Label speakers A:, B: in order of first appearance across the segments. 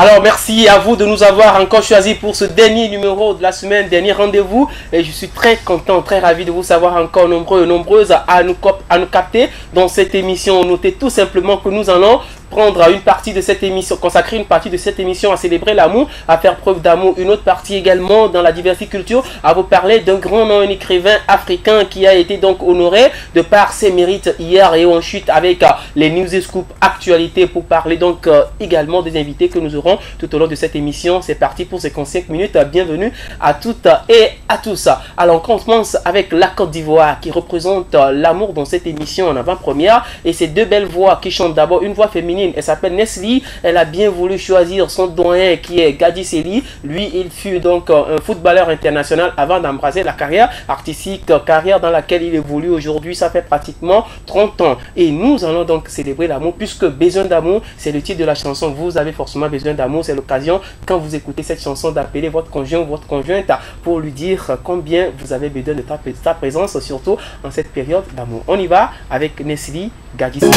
A: Alors merci à vous de nous avoir encore choisi pour ce dernier numéro de la semaine, dernier rendez-vous. Et je suis très content, très ravi de vous savoir encore nombreux et nombreuses à nous capter dans cette émission. Notez tout simplement que nous allons prendre une partie de cette émission, consacrer une partie de cette émission à célébrer l'amour, à faire preuve d'amour, une autre partie également dans la diversité culture, à vous parler d'un grand nom, un écrivain africain qui a été donc honoré de par ses mérites hier, et ensuite avec les news et scoop actualités pour parler donc également des invités que nous aurons tout au long de cette émission. C'est parti pour ces 5 minutes, bienvenue à toutes et à tous. Alors on commence avec la Côte d'Ivoire qui représente l'amour dans cette émission en avant-première, et ces deux belles voix qui chantent. D'abord une voix féminine. Elle s'appelle Nesli. Elle a bien voulu choisir son doyen qui est Gadi Sely. Lui, il fut donc un footballeur international avant d'embrasser la carrière artistique, carrière dans laquelle il évolue aujourd'hui. Ça fait pratiquement 30 ans. Et nous allons donc célébrer l'amour puisque Besoin d'amour, c'est le titre de la chanson. Vous avez forcément besoin d'amour. C'est l'occasion, quand vous écoutez cette chanson, d'appeler votre conjoint ou votre conjointe pour lui dire combien vous avez besoin de ta présence, surtout en cette période d'amour. On y va avec Nesli, Gadi Sely.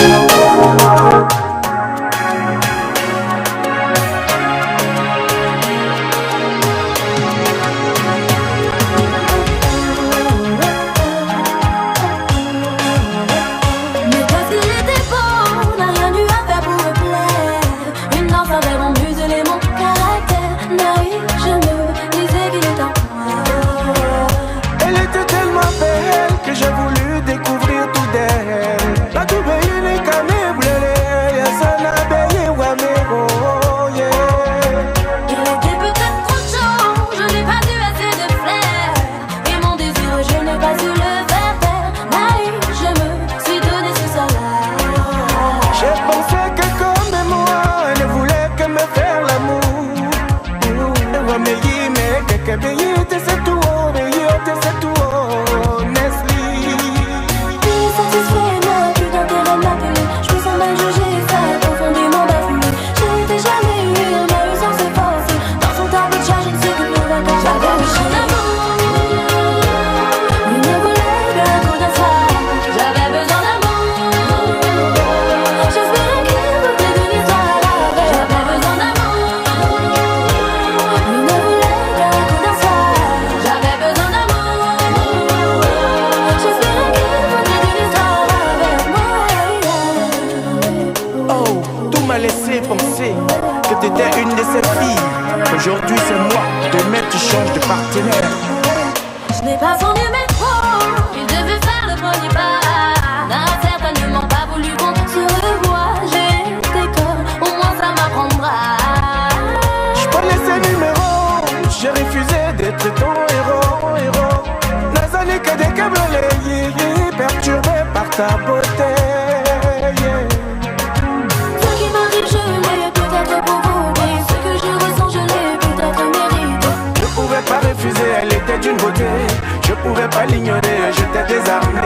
B: Aujourd'hui c'est moi, demain tu changes de partenaire.
C: Je n'ai pas son numéro, il devait faire le premier pas. N'a certainement pas voulu qu'on se revoie. J'ai des corps, au moins ça m'apprendra.
B: Je parlais ses numéros, j'ai refusé d'être ton héros. Nazali que des câbles perturbé par ta beauté.
C: Ce qui m'arrive je l'ai peut-être provoqué. Ce que je ressens je l'ai peut-être mérité.
B: Je pouvais pas refuser, elle était d'une beauté. Je pouvais pas l'ignorer, je t'ai désarmé.